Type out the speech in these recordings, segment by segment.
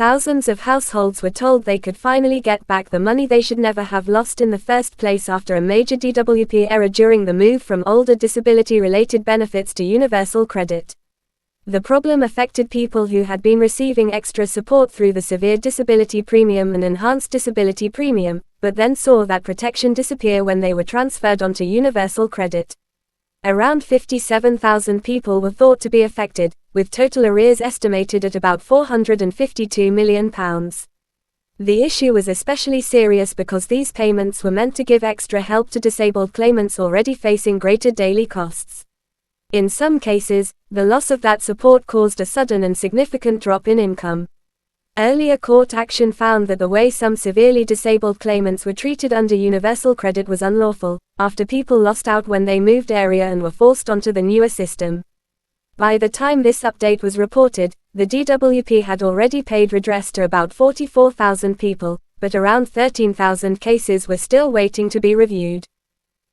Thousands of households were told they could finally get back the money they should never have lost in the first place after a major DWP error during the move from older disability-related benefits to universal credit. The problem affected people who had been receiving extra support through the severe disability premium and enhanced disability premium, but then saw that protection disappear when they were transferred onto universal credit. Around 57,000 people were thought to be affected, with total arrears estimated at about £452 million. The issue was especially serious because these payments were meant to give extra help to disabled claimants already facing greater daily costs. In some cases, the loss of that support caused a sudden and significant drop in income. Earlier court action found that the way some severely disabled claimants were treated under universal credit was unlawful, after people lost out when they moved area and were forced onto the newer system. By the time this update was reported, the DWP had already paid redress to about 44,000 people, but around 13,000 cases were still waiting to be reviewed.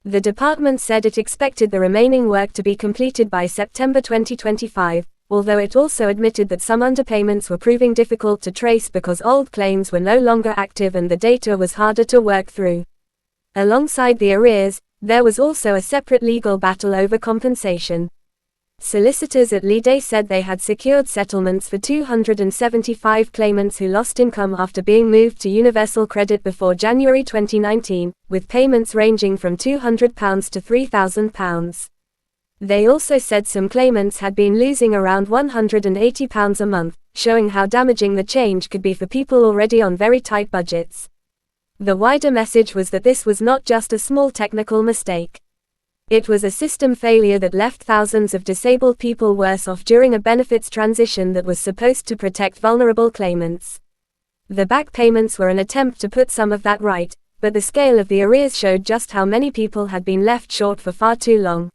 The department said it expected the remaining work to be completed by September 2025, although it also admitted that some underpayments were proving difficult to trace because old claims were no longer active and the data was harder to work through. Alongside the arrears, there was also a separate legal battle over compensation. Solicitors at Lide said they had secured settlements for 275 claimants who lost income after being moved to universal credit before January 2019, with payments ranging from £200 to £3,000. They also said some claimants had been losing around £180 a month, showing how damaging the change could be for people already on very tight budgets. The wider message was that this was not just a small technical mistake. It was a system failure that left thousands of disabled people worse off during a benefits transition that was supposed to protect vulnerable claimants. The back payments were an attempt to put some of that right, but the scale of the arrears showed just how many people had been left short for far too long.